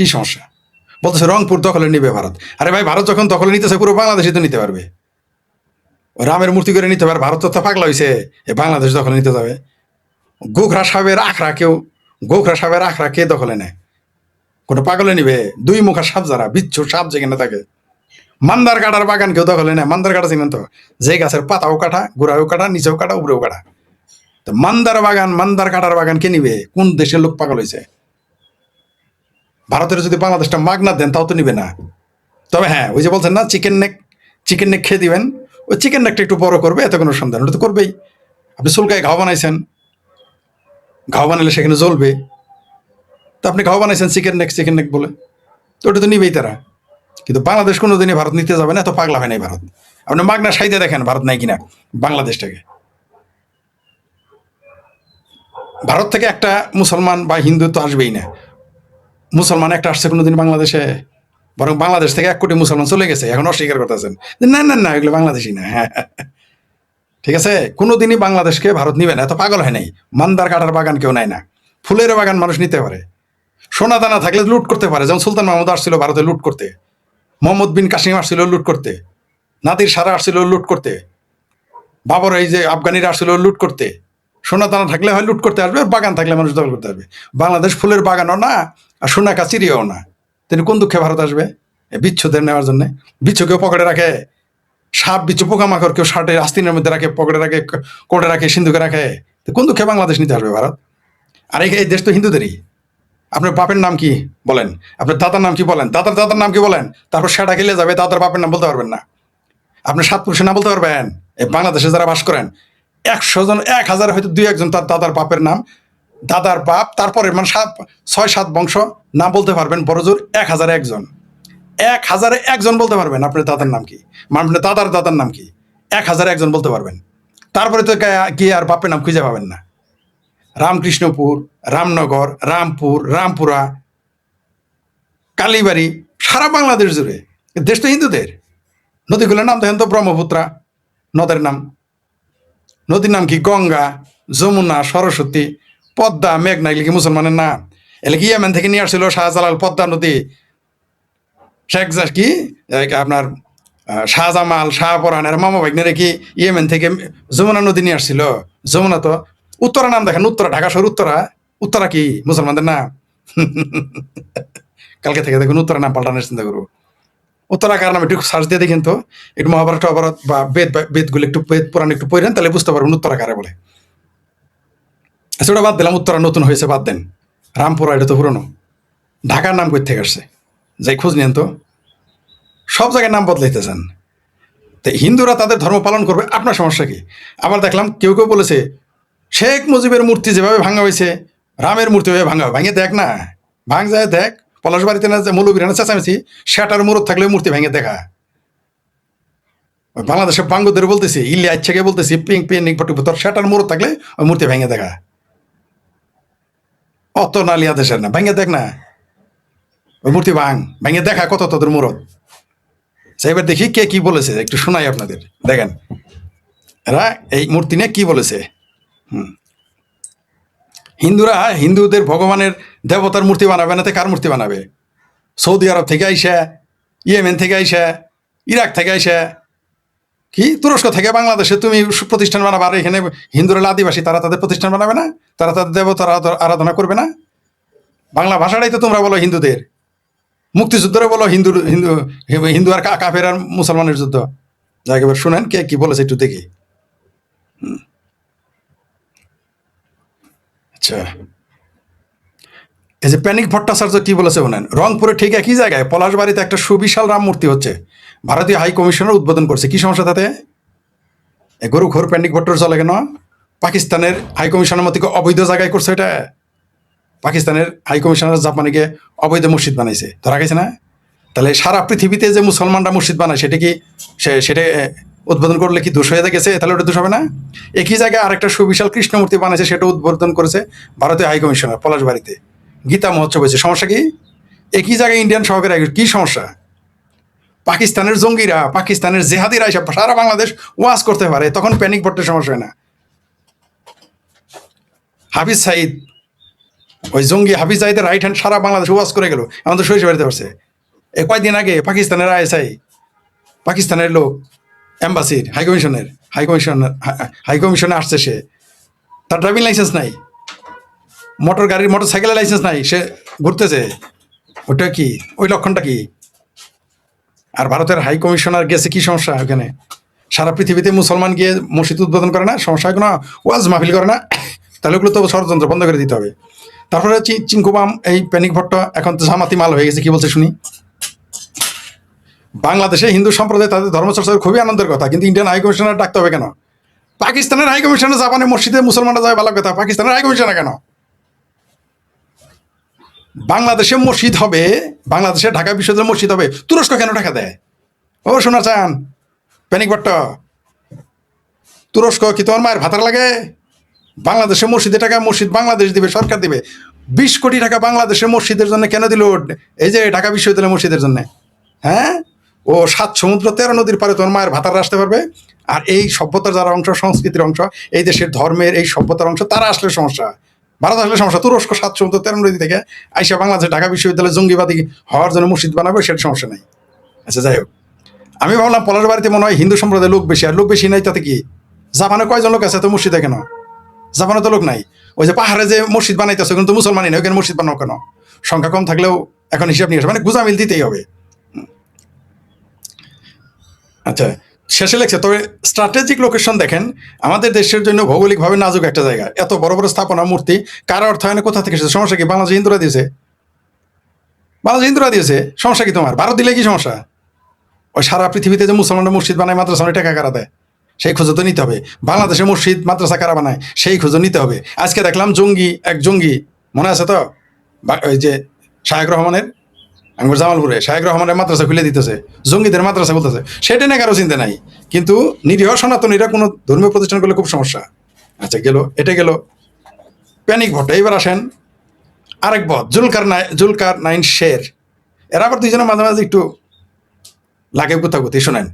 কি সমস্যা? বলতেছে রংপুর দখলে নিবে ভারত। আরে ভাই, ভারত যখন দখলে নিতেছে পুরো বাংলাদেশই তো নিতে পারবে। রামের মূর্তি করে নিতে পারে, ভারত তো পাগলা হয়েছে বাংলাদেশ দখলে নিতে যাবে। গোখরা সাহেবের আখড়া কে দখলে নেয়? কোনো পাগলে নিবে? দুই মুখা সাপ, যারা বিচ্ছু সাপ যেখানে থাকে। মান্দার কাটার বাগান কেউ দখলে নেয়? মান্দার কাটা চিনেন তো? যে গাছের পাতাও কাটা, গোড়াও কাটা, নিচেও কাটা, উপরেও কাটা। তো মান্দার কাটার বাগান কে নিবে? কোন দেশের লোক পাগল হয়েছে? ভারতের যদি বাংলাদেশটা মাগনা দেন তাও তো নিবে না। তবে হ্যাঁ, ওই যে বলছেন না চিকেন নেক খেয়ে দিবেন, ওই চিকেন নেকটা একটু বড় করবে, এতে কোনো সন্দেহ, ওটা তো করবেই। আপনি চুলকায় ঘাও বানাইছেন, ঘাও বানালে সেখানে জ্বলবে। তো আপনি ঘাও বানাইছেন চিকেন নেক বলে, তো ওটা তো নিবেই তারা। কিন্তু বাংলাদেশ কোনোদিনই ভারত নিতে যাবে না, এত পাগলা হয় নাই ভারত। আপনি মাগনা সাইডে দেখেন ভারত নাই কিনা বাংলাদেশটাকে। ভারত থেকে একটা মুসলমান বা হিন্দু তো আসবেই না। মুসলমান একটা আসছে কোনোদিন বাংলাদেশে? বরং বাংলাদেশ থেকে 1 কোটি মুসলমান চলে গেছে, এখন অস্বীকার করতেছেন না এগুলো বাংলাদেশি না। হ্যাঁ, ঠিক আছে, কোনোদিনই বাংলাদেশকে ভারত নিবে না, এত পাগল হয় নাই। মান্দার কাটার বাগান কেউ নেয় না, ফুলের বাগান মানুষ নিতে পারে। সোনা দানা থাকলে লুট করতে পারে, যেমন সুলতান মাহমুদ আসছিল ভারতে লুট করতে, মোহাম্মদ বিন কাসিম আসছিল লুট করতে, নাদির সারা আসছিল লুট করতে, বাবর এই যে আফগানিরা আসছিল লুট করতে। সোনা দানা থাকলে হয় লুট করতে আসবে, আর বাগান থাকলে মানুষ দখল করতে আসবে। বাংলাদেশ ফুলের বাগানও না, আর সোনা কাচিরিও না। তিনি কোন দুঃখে ভারত আসবে? বিচ্ছুদের নেওয়ার জন্য। বিচ্ছু কেউ পকেটে রাখে? সাপ বিচ্ছু পোকামাকড় কেউ শার্টের আস্তিনের মধ্যে রাখে, পকেটে রাখে, কোটে রাখে, সিন্ধুকে রাখে? কোন দুঃখে বাংলাদেশ নিতে আসবে ভারত? আর এই দেশ তো হিন্দুদেরই। আপনার বাপের নাম কি বলেন, আপনার দাদার নাম কি বলেন, দাদার নাম কি বলেন, তারপর সেটা খেলে যাবে, দাদার বাপের নাম বলতে পারবেন না। আপনি 7 পুরুষের নাম বলতে পারবেন? এই বাংলাদেশে যারা বাস করেন 100 জন, 1000 হয়তো 2-1 জন তার দাদার বাপের নাম, দাদার বাপ, তারপরে মানে 6-7 বংশ নাম বলতে পারবেন। বড় জোর 1001 জন, 1001 জন বলতে পারবেন আপনার দাদার নাম কি, আপনার দাদার নাম কি, 1001 জন বলতে পারবেন। তারপরে তো কি আর বাপের নাম খুঁজে পাবেন না। রামকৃষ্ণপুর, রামনগর, রামপুর, রামপুরা, কালীবাড়ি, সারা বাংলাদেশ জুড়ে। দেশ তো হিন্দুদের। নদীগুলোর নাম দেখেন তো, ব্রহ্মপুত্রা নদের নাম, নদীর নাম কি গঙ্গা, যমুনা, সরস্বতী, পদ্মা, মেঘনা, এগুলি কি মুসলমানের নাম? এগুলো কি ইয়েমেন থেকে নিয়ে আসছিল শাহজালাল পদ্মা নদী, শেখ কি আপনার শাহজামাল, শাহপরানের মামা ভাগ্নেরে কি ইয়েমেন থেকে যমুনা নদী নিয়ে আসছিল? যমুনা তো উত্তরা নাম দেখেন, উত্তরা, ঢাকা শহর উত্তরা কি মুসলমানদের নাম? কালকে থেকে দেখুন উত্তরা নাম পাল্টানোর চিন্তা করবো। উত্তরা কার নাম একটু সার্চ দিয়ে দেখেন তো, একটু মহাভারত বা বেদগুলো একটু পুরাণ একটু পড়েন, তাহলে বুঝতে পারবেন উত্তরা কারে বলে। সেটা বাদ দিলাম, উত্তরা নতুন হয়েছে বাদ দেন, রামপুরা এটা তো পুরনো। ঢাকার নাম কই থেকে আসছে যাই খোঁজ নিয়েন তো। সব জায়গায় নাম বদলাইতেছেন। তো হিন্দুরা তাদের ধর্ম পালন করবে, আপনার সমস্যা কি? আবার দেখলাম কেউ বলেছে শেখ মুজিবের মূর্তি যেভাবে ভাঙা হয়েছে রামের মূর্তি ভাবে ভাঙা, ভাঙে দেখ না, ভাঙ যায় দেখ। পলাশ বাড়িতে না মৌলবীরা চেঁচামেচি, সেটার মূরত থাকলে মূর্তি ভেঙে দেখা। বাংলাদেশের বাঙ্গুদের বলতেছি, ইল্লি আচ্ছাকে বলতেছি, তোর সেটার মূরত থাকলে ওই মূর্তি ভেঙে দেখা। অত নালিয়া দেশের না, ভেঙে দেখ না, ওই মূর্তি ভেঙে দেখা কত তোদের মূরত। এবার দেখি কে কি বলেছে, একটু শোনাই আপনাদের, দেখেন এরা এই মূর্তি নিয়ে কি বলেছে। হিন্দুরা হিন্দুদের ভগবানের দেবতার মূর্তি বানাবে না, কার মূর্তি বানাবে? সৌদি আরব থেকে আইসা, ইয়েমেন থেকে আইসা, ইরাক থেকে আইসা, কি তুরস্ক থেকে বাংলাদেশে তুমি প্রতিষ্ঠান বানাবে, আর এখানে হিন্দুরা আদিবাসী, তারা তাদের প্রতিষ্ঠান বানাবে না? তারা তাদের দেবতার আরাধনা করবে না? বাংলা ভাষাটাই তো তোমরা বলো হিন্দুদের, মুক্তিযুদ্ধরে বলো হিন্দু হিন্দু হিন্দু আর কাফের আর মুসলমানের যুদ্ধ। যাই এবার শুনেন কে কি বলেছে একটু দেখি। আচ্ছা, এই যে প্যানিক ভট্টাচার্য কি বলেছে শোনেন। রংপুরে ঠিক একই জায়গায় পলাশবাড়িতে একটা সুবিশাল রাম মূর্তি হচ্ছে, ভারতীয় হাই কমিশনার উদ্বোধন করছে। কি সমস্যা তাতে? গরু ঘোর প্যানিক ভট্টর চলে কেন? পাকিস্তানের হাই কমিশনের মতো অবৈধ জায়গায় করছে এটা। পাকিস্তানের হাই কমিশনার জাপানিকে অবৈধ মসজিদ বানাইছে, ধরা গেছে না? তাহলে সারা পৃথিবীতে যে মুসলমানরা মসজিদ বানায় সেটা কি সেটা উদ্বোধন করলে কি দোষ হয়ে গেছে? তাহলে ওটা দোষ হবে না? একই জায়গায় আরেকটা সুবিশাল কৃষ্ণ মূর্তি বানাইছে, সেটা উদ্বোধন করেছে ভারতীয় হাই কমিশনার পলাশবাড়িতে, গীতা মহোৎসব হয়েছে। সমস্যা কি? একই জায়গায় ইন্ডিয়ান সহকারী, কি সমস্যা? পাকিস্তানের জঙ্গিরা, পাকিস্তানের জেহাদিরা এসব সারা বাংলাদেশ ওয়াজ করতে পারে, তখন প্যানিক ভট্টের সমস্যা হয় না। হাফিজ সাইদ ওই জঙ্গি হাফিজ জাহিদের রাইট হ্যান্ড সারা বাংলাদেশ ওয়াজ করে গেল, আমাদের শৈশব বাড়িতে পারছে। কয়েকদিন আগে পাকিস্তানের আইএসআই, পাকিস্তানের লোক, এম্বাসির হাই কমিশনে আসছে, সে তার ড্রাইভিং লাইসেন্স নাই, মোটর সাইকেলের লাইসেন্স নাই, সে ঘুরতেছে। ওটা কি, ওই লক্ষণটা কি? আর ভারতের হাই কমিশনার গেছে, কি সমস্যা ওখানে? সারা পৃথিবীতে মুসলমান গিয়ে মসজিদ উদ্বোধন করে না, সমস্যা কোনো ওয়াজ মাহফিল করে না, তাহলে ওগুলো তো ষড়যন্ত্র বন্ধ করে দিতে হবে। তারপরে চিঙ্কুবাম, এই প্যানিক ভট্ট এখন তো জামাতি মাল হয়ে গেছে, কি বলছে শুনি। বাংলাদেশে হিন্দু সম্প্রদায় তাদের ধর্মচর্চার খুবই আনন্দের কথা, কিন্তু ইন্ডিয়ান হাই কমিশনার ডাকতে হবে কেন? পাকিস্তানের হাই কমিশনার জাপানের মসজিদে মুসলমানরা যায় ভালো কথা, পাকিস্তানের হাই কমিশনার কেন? বাংলাদেশে মসজিদ হবে, বাংলাদেশে ঢাকা বিশ্ববিদ্যালয় মসজিদ হবে, তুরস্ক কেন টাকা দেয়? ও শোনা চান প্যানিক ভট্ট, তুরস্ক কি তোমার মায়ের ভাতার লাগে? বাংলাদেশের মসজিদে টাকা মসজিদ বাংলাদেশ দিবে, সরকার দিবে। 20 কোটি টাকা বাংলাদেশের মসজিদের জন্য কেন দিল? এই যে ঢাকা বিশ্ববিদ্যালয় মসজিদের জন্য। হ্যাঁ, ও 7 সমুদ্র 13 নদীর পারে তোমার মায়ের ভাতার আসতে পারবে। আর এই সভ্যতার যারা অংশ, সংস্কৃতির অংশ, এই দেশের ধর্মের এই সভ্যতার অংশ, তারা আসলে সমস্যা, ভারত আসলে সমস্যা। তুরস্ক 7 সমুদ্র 13 নদী থেকে আইসা বাংলাদেশে ঢাকা বিশ্ববিদ্যালয়ে জঙ্গিবাদী হওয়ার জন্য মসজিদ বানাবে, সেটা সমস্যা নাই। আচ্ছা, যাই হোক, আমি ভাবলাম পলাশ বাড়িতে মনে হয় হিন্দু সম্প্রদায়ের লোক বেশি, আর লোক বেশি নাই তাতে কি? জাপানে কয়জন লোক আছে তো মসজিদে কেন? জাপানে তো লোক নাই। ওই যে পাহাড়ে যে মসজিদ বানাইতেছে, কিন্তু মুসলমানই নেই, ওখানে মসজিদ বানাও কেন? সংখ্যা কম থাকলেও এখন হিসাব নিয়ে মানে গুজামিল দিতেই হবে। আচ্ছা, শেষে লেখছে, তবে স্ট্র্যাটেজিক লোকেশন দেখেন, আমাদের দেশের জন্য ভৌগোলিকভাবে নাজুক একটা জায়গা, এত বড় বড় স্থাপনা, মূর্তি, কার অর্থায়নে কোথা থেকে এসেছে? সমস্যা কি? বাংলাদেশ হিন্দুরা দিয়েছে, বাংলাদেশ হিন্দুরা দিয়েছে, সমস্যা কি তোমার? ভারত দিলে কি সমস্যা? ওই সারা পৃথিবীতে যে মুসলমানরা মসজিদ বানায়, মাদ্রাসা টাকা কারা দেয়, সেই খোঁজও তো নিতে হবে। বাংলাদেশে মসজিদ মাদ্রাসা কারা বানায়, সেই খোঁজও নিতে হবে। আজকে দেখলাম এক জঙ্গি, মনে আছে তো, ওই যে শাহেক রহমানের, আঙ্গুর জামালপুরে শাহেক রহমানের মাদ্রাসা খুলে দিতেছে, জঙ্গিদের মাদ্রাসা বলতেছে, সেটা নিয়ে কারো চিন্তা নাই। কিন্তু নিরীহ সনাতনীরা কোনো ধর্মীয় প্রতিষ্ঠান করলে খুব সমস্যা। আচ্ছা, এটা গেল প্যানিক ভট্ট। এইবার আসেন আরেক বদ, জুলকার নাইন শের। এরা আবার দুইজনের মাঝে মাঝে একটু লাগে গুতাগুতি। শোনেন,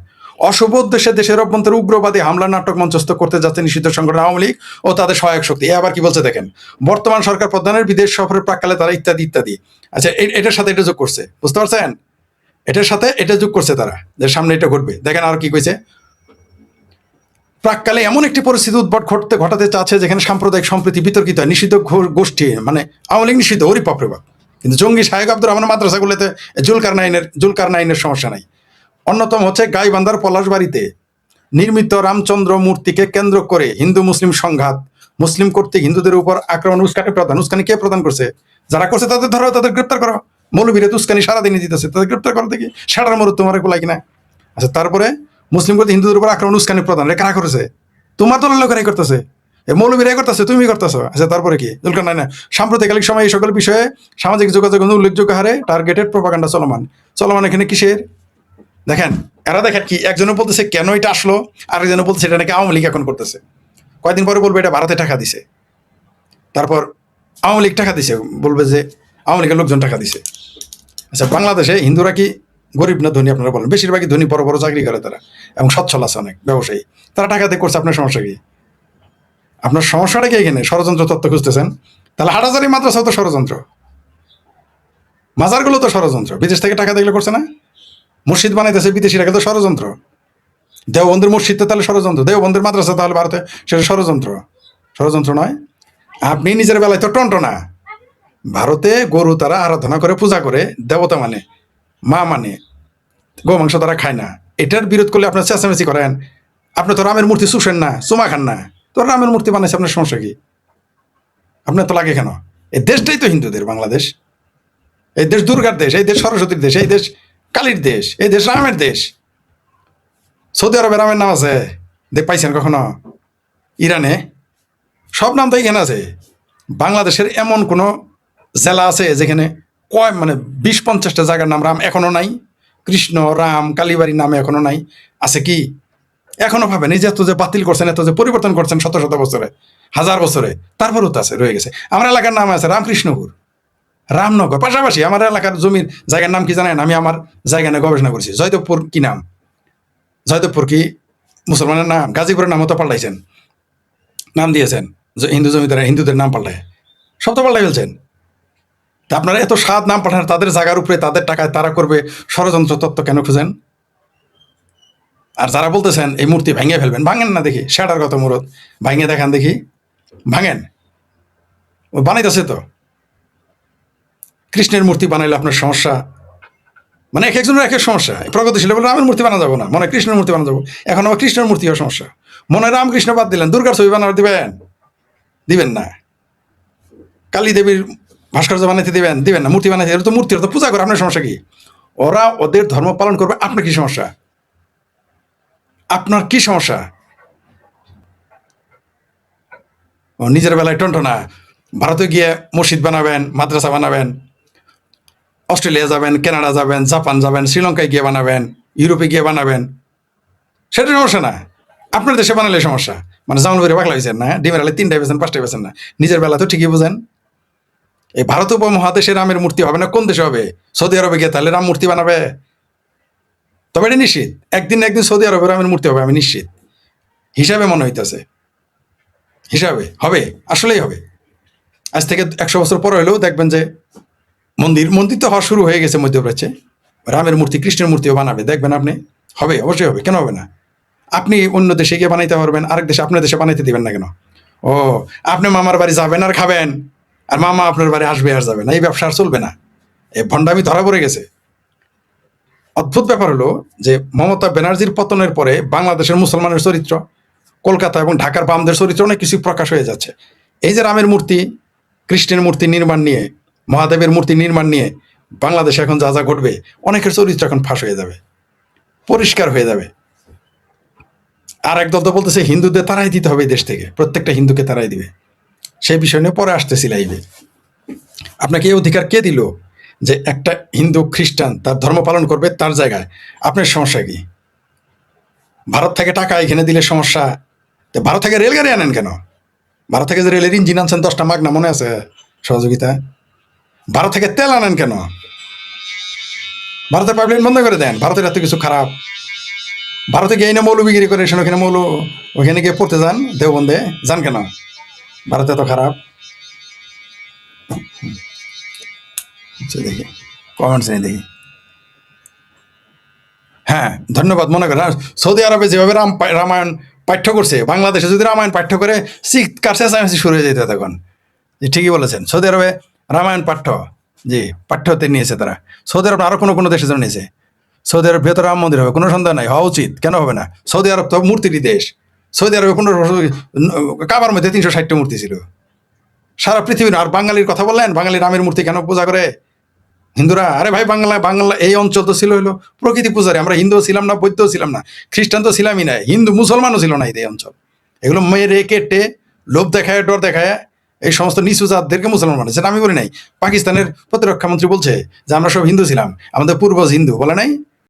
অশুভ উদ্দেশ্যে দেশের অভ্যন্তরে উগ্রবাদী হামলা নাটক মঞ্চস্থ করতে যাচ্ছে নিষিদ্ধ সংগঠন আওয়ামী লীগ ও তাদের সহায়ক শক্তি। এ আবার কি বলছে দেখেন, বর্তমান সরকার প্রধানের বিদেশ সফরের প্রাক্কালে তারা ইত্যাদি ইত্যাদি। আচ্ছা, এটার সাথে এটা যোগ করছে, বুঝতে পারছেন? এটার সাথে এটা যোগ করছে তারা, যে সামনে এটা ঘটবে। দেখেন আর কি কইছে, প্রাককালে এমন একটি পরিস্থিতি ঘটাতে চাচ্ছে যেখানে সাম্প্রদায়িক সম্প্রীতি বিতর্কিত হয়, নিষিদ্ধ গোষ্ঠী, মানে আওয়ামী লীগ নিষিদ্ধ, ওরই বাপরে বাপ। কিন্তু জঙ্গি শাহেক আব্দুর রহমান মাদ্রাসাগুলোতে জুলকার নাইনের সমস্যা নাই। অন্যতম হচ্ছে গাইবান্ধার পলাশবাড়িতে নির্মিত রামচন্দ্র মূর্তিকে কেন্দ্র করে হিন্দু মুসলিম সংঘাত, মুসলিম কর্তৃক হিন্দুদের উপর আক্রমণ, উস্কানি কে প্রদান করছে? যারা করছে তাদের ধরো, তাদের গ্রেপ্তার করো। মৌলবীরে উস্কানি সারাদিনই দিতেছে, তাদের গ্রেপ্তার করো দেখি, সাড়ার মরুদ তোমার কোলাই কিনা। আচ্ছা, তারপরে মুসলিম কর্তৃক হিন্দুদের উপর আক্রমণ, উস্কানি প্রদান, রে কারা করেছে? তোমার দলের লোকেরাই করতেছে, মৌলবীরাই করতেছে, তুমি করতেছো। আচ্ছা, তারপরে কি? জুলকার নাইন সাম্প্রতিককালিক সময় এই সকল বিষয়ে সামাজিক যোগাযোগ উল্লেখযোগ্য হারে টার্গেটেড প্রোপাগান্ডা চলমান এখানে কিসের? দেখেন, এরা দেখেন কি, একজনে বলতেছে কেন এটা আসলো, আরেকজনে বলতেছে এটা নাকি আওয়ামী লীগ এখন করতেছে। কয়েকদিন পরে বলবে এটা ভারতে টাকা দিছে, তারপর আওয়ামী লীগ টাকা দিছে, বলবে যে আওয়ামী লীগের লোকজন টাকা দিছে। আচ্ছা, বাংলাদেশে হিন্দুরা কি গরিব না ধনী? আপনারা বলেন। বেশিরভাগই ধনী, বড় বড় চাকরি করে তারা, এবং সচ্ছল আছে অনেক ব্যবসায়ী, তারা টাকা দিয়ে করছে। আপনার সমস্যা কি? আপনার সমস্যাটা কি এখানে? ষড়যন্ত্র তত্ত্ব খুঁজতেছেন? তাহলে হাটাজারি মাদ্রাসাও তো ষড়যন্ত্র, মাজারগুলো তো ষড়যন্ত্র, বিদেশ থেকে টাকা দেখলে করছে না? মসজিদ বানাইতেছে বিদেশিরা, কিন্তু ষড়যন্ত্র। দেওবন্দের মসজিদ তো তাহলে ষড়যন্ত্র, দেওবন্দের মাদ্রাসা তাহলে ভারতে, সেটা ষড়যন্ত্র নয়? আপনি নিজের বেলায় তো টন্টনা। ভারতে গরু তারা আরাধনা করে, পূজা করে, দেবতা মানে, মা মানে, গোমাংস তারা খায় না। এটার বিরোধ করলে আপনার চেঁচামেচি করেন। আপনি তো রামের মূর্তি চুষেন না, চুমা খান না, তো রামের মূর্তি বানাইছে, আপনার সমস্যা কি? আপনার তো লাগে কেন? এই দেশটাই তো হিন্দুদের, বাংলাদেশ। এই দেশ দুর্গার দেশ, এই দেশ সরস্বতীর দেশ, এই দেশ কালীর দেশ, এই দেশ রামের দেশ। সৌদি আরবে রামের নাম আছে, পাইছেন কখনো? ইরানে সব নাম তো এখানে আছে। বাংলাদেশের এমন কোনো জেলা আছে যেখানে মানে 20-50টা জায়গার নাম রাম এখনো নাই? কৃষ্ণ, রাম, কালীবাড়ির নামে এখনো নাই? আছে কি? এখনো ভাবেন, এই যে এত যে বাতিল করছেন, এত যে পরিবর্তন করছেন শত শত বছরে, হাজার বছরে, তারপরও তো আছে, রয়ে গেছে। আমার এলাকার নাম আছে রামকৃষ্ণপুর, রামনগর। পাশাপাশি আমার এলাকার জমির জায়গার নাম কি জানেন? আমি আমার জায়গা নিয়ে গবেষণা করছি। জয়দেবপুর কি নাম? জয়দেবপুর কি মুসলমানের নাম? গাজীপুরের নামও তো পাল্টাইছেন, নাম দিয়েছেন হিন্দু জমিদার, হিন্দুদের নাম পাল্টায়, সব তো পাল্টাই ফেলছেন। তা আপনারা এত স্বাদ নাম পাঠান, তাদের জায়গার উপরে তাদের টাকায় তারা করবে ষড়যন্ত্র তত্ত্ব কেন খুঁজেন? আর যারা বলতেছেন এই মূর্তি ভেঙে ফেলবেন, ভাঙেন না দেখি, সেটার কত মুরত ভাঙে দেখান দেখি, ভাঙেন। ও বানাইতেছে তো, কৃষ্ণের মূর্তি বানাইলে আপনার সমস্যা, মানে এক একজনের এক এক সমস্যা। প্রগতিশীল বলে রামের মূর্তি বানা যাবো না, মনে হয় কৃষ্ণের মূর্তি বানা যাবো, এখন আবার কৃষ্ণের মূর্তি হওয়ার সমস্যা। মনে হয় রামকৃষ্ণ বাদ দিলেন, দুর্গার ছবি বানাতে দিবেন, দিবেন না। কালী দেবীর ভাস্কর্য বানাইতে দিবেন, দিবেন না। মূর্তি বানাইতে, এরা তো মূর্তি, তো পূজা করে, আপনার সমস্যা কি? ওরা ওদের ধর্ম পালন করবে, আপনার কি সমস্যা? আপনার কি সমস্যা? ও নিজের বেলায় টনটনা, ভারতে গিয়ে মসজিদ বানাবেন, মাদ্রাসা বানাবেন, অস্ট্রেলিয়া যাবেন, কানাডা যাবেন, জাপান যাবেন, শ্রীলঙ্কায় গিয়ে বানাবেন, ইউরোপে গিয়ে বানাবেন, সেটা সমস্যা না। আপনার দেশে বানালে সমস্যা। মানে জামাল করে বাকলা হয়েছেন না, ডিমের আলে 3টায় বেছেন, 5টায় বেছেন না, নিজের বেলা তো ঠিকই বুঝেন। এই ভারত উপমহাদেশে রামের মূর্তি হবে না, কোন দেশে হবে? সৌদি আরবে গিয়ে তাহলে রাম মূর্তি বানাবে? তবে এটা নিশ্চিত, একদিন না একদিন সৌদি আরবে রামের মূর্তি হবে, আমি নিশ্চিত। হিসাবে মনে হইতেছে, হিসাবে হবে, আসলেই হবে। আজ থেকে 100 বছর পর হলেও দেখবেন যে মন্দির মন্দির তো হওয়া শুরু হয়ে গেছে মধ্যপ্রাচ্যে, রামের মূর্তি, কৃষ্ণের মূর্তিও বানাবে, দেখবেন আপনি। হবে, অবশ্যই হবে, কেন হবে না? আপনি অন্য দেশে গিয়ে বানাইতে পারবেন, আরেক দেশে আপনার দেশে বানাইতে দিবেন না কেন? ও, আপনি মামার বাড়ি যাবেন আর খাবেন, আর মামা আপনার বাড়ি আসবে আর যাবে না, এই ব্যবসা আর চলবে না। এই ভণ্ডামি ধরা পড়ে গেছে। অদ্ভুত ব্যাপার হলো যে মমতা ব্যানার্জির পতনের পরে বাংলাদেশের মুসলমানের চরিত্র, কলকাতা এবং ঢাকার বামদের চরিত্র অনেক কিছু প্রকাশ হয়ে যাচ্ছে। এই যে রামের মূর্তি, কৃষ্ণের মূর্তি নির্মাণ নিয়ে, মহাদেবের মূর্তি নির্মাণ নিয়ে বাংলাদেশে এখন যা যা ঘটবে, অনেকের চরিত্র এখন ফাঁস হয়ে যাবে, পরিষ্কার হয়ে যাবে। আর একদল তো বলতেছে হিন্দুদের তারাই দিতে হবে দেশ থেকে, প্রত্যেকটা হিন্দুকে তারাই দিবে। সেই বিষয় নিয়ে পরে আসতেছি লাইভে। আপনাকে এই অধিকার কে দিল যে একটা হিন্দু খ্রিস্টান তার ধর্ম পালন করবে তার জায়গায়? আপনার সমস্যা কি? ভারত থেকে টাকা এখানে দিলে সমস্যা, তো ভারত থেকে রেলগাড়ি আনেন কেন? ভারত থেকে যে রেলের ইঞ্জিন আনছেন 10টা মাগনা, মনে আছে সহযোগিতা? ভারত থেকে তেল আনেন কেন? ভারতের পাইপলাইন বন্ধ করে দেন, ভারতের এত কিছু খারাপ। ভারতে গিয়ে না মৌলবিগিরি করে এসে ওখানে ওখানে গিয়ে পড়তে যান, দেওবন্দে যান কেন? ভারত এত খারাপ? দেখি কমেন্টস নেই দেখি। হ্যাঁ, ধন্যবাদ। মনে করেন সৌদি আরবে যেভাবে রামায়ণ পাঠ্য করছে, বাংলাদেশে যদি রামায়ণ পাঠ্য করে চিৎকার চেঁচামেচি শুরু হয়ে যেত তখন। জি, ঠিকই বলেছেন। সৌদি আরবে রামায়ণ পাঠ্য, জি, পাঠ্যতে নিয়েছে তারা। সৌদি আরব আরো কোনো দেশের জন্য নিয়েছে। সৌদি আরব ভেতরে রাম মন্দির হবে, কোনো সন্দেহ নাই, হওয়া উচিত, কেন হবে না? সৌদি আরব তো মূর্তিরই দেশ। সৌদি আরবে 15 বছর কাবার মধ্যে 360টা মূর্তি ছিল সারা পৃথিবীর। আর বাঙালির কথা বললেন, বাঙালি রামের মূর্তি কেন পূজা করে হিন্দুরা? আরে ভাই, বাংলা এই অঞ্চল তো ছিল হলো প্রকৃতি পূজারে। আমরা হিন্দুও ছিলাম না, বৌদ্ধও ছিলাম না, খ্রিস্টান তো ছিলামই না, হিন্দু মুসলমানও ছিল না এই অঞ্চল। এগুলো মেরে কেটে লোভ দেখায়, ডর দেখায় এই সমস্ত নিচু জাতদেরকে মুসলমান বানিয়েছে। আমি বলি নাই, পাকিস্তানের প্রতিরক্ষা মন্ত্রী বলছে যে আমরা সব হিন্দু ছিলাম, আমাদের পূর্বজ হিন্দু, বলে নাই?